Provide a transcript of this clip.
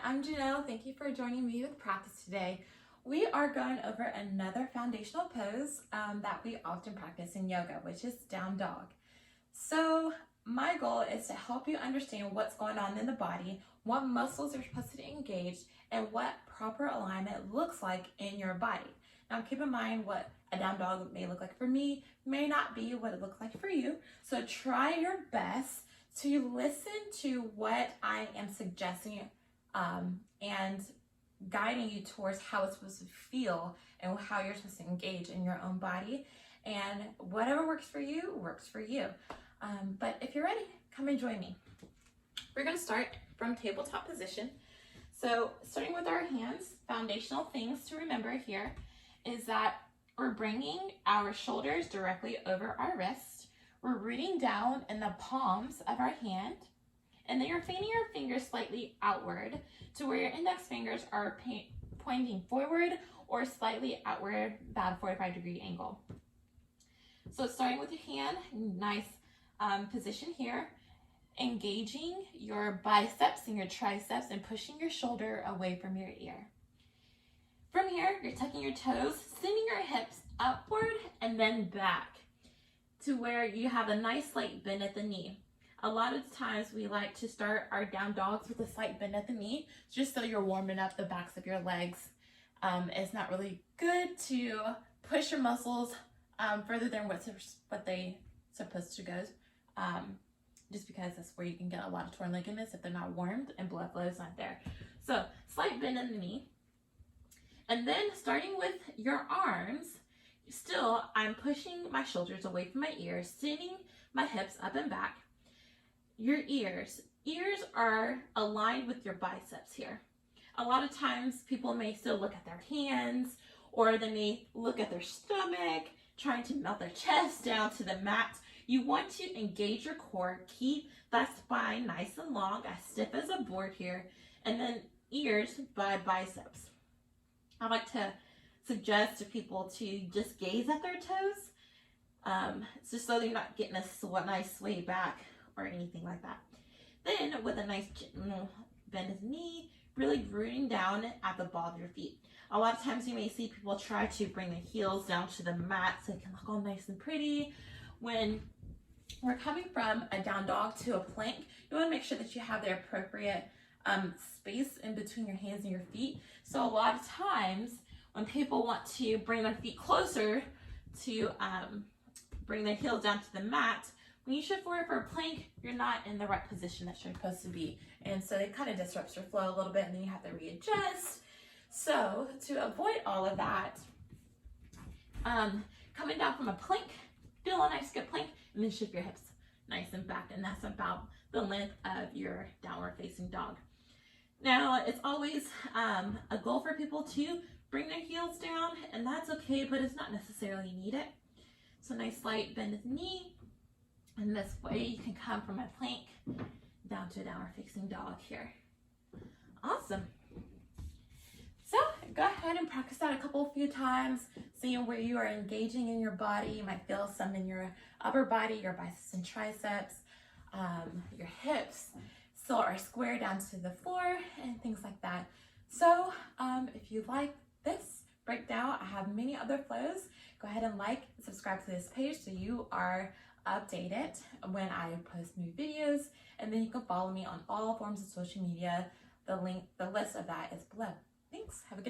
I'm Janelle. Thank you for joining me with practice today. We are going over another foundational pose that we often practice in yoga, which is down dog. So my goal is to help you understand what's going on in the body, what muscles are supposed to engage, and what proper alignment looks like in your body. Now keep in mind what a down dog may look like for me may not be what it looks like for you. So try your best to listen to what I am suggesting and guiding you towards how it's supposed to feel and how you're supposed to engage in your own body. And whatever works for you, works for you. But if you're ready, come and join me. We're gonna start from tabletop position. So starting with our hands, foundational things to remember here is that we're bringing our shoulders directly over our wrist. We're rooting down in the palms of our hand, and then you're fanning your fingers slightly outward to where your index fingers are pointing forward or slightly outward, about a 45-degree angle. So starting with your hand, nice position here, engaging your biceps and your triceps and pushing your shoulder away from your ear. From here, you're tucking your toes, sending your hips upward and then back to where you have a nice slight bend at the knee. A lot of times we like to start our down dogs with a slight bend at the knee, just so you're warming up the backs of your legs. It's not really good to push your muscles further than what they supposed to go, just because that's where you can get a lot of torn ligaments if they're not warmed and blood flow is not there. So slight bend in the knee. And then starting with your arms, still I'm pushing my shoulders away from my ears, sending my hips up and back. Your ears are aligned with your biceps here. A lot of times people may still look at their hands, or they may look at their stomach, trying to melt their chest down to the mat. You want to engage your core, keep that spine nice and long, as stiff as a board here, and then ears by biceps. I like to suggest to people to just gaze at their toes, just so they're not getting a nice sway back or anything like that. Then with a nice bend of the knee, really rooting down at the ball of your feet. A lot of times you may see people try to bring the heels down to the mat so it can look all nice and pretty. When we're coming from a down dog to a plank, you want to make sure that you have the appropriate space in between your hands and your feet. So a lot of times when people want to bring their feet closer to bring their heels down to the mat, when you shift forward for a plank, you're not in the right position that you're supposed to be. And so it kind of disrupts your flow a little bit, and then you have to readjust. So to avoid all of that, coming down from a plank, feel a nice good plank, and then shift your hips nice and back. And that's about the length of your downward facing dog. Now, it's always a goal for people to bring their heels down, and that's okay, but it's not necessarily needed. So nice slight bend at the knee, and this way you can come from a plank down to a downward facing dog here. Awesome. So go ahead and practice that a few times, seeing where you are engaging in your body. You might feel some in your upper body, your biceps and triceps, your hips still are square down to the floor and things like that. So if you like this breakdown, I have many other flows. Go ahead and like and subscribe to this page so you are updated when I post new videos, and then you can follow me on all forms of social media. The list of that is below. Thanks. Have a good day.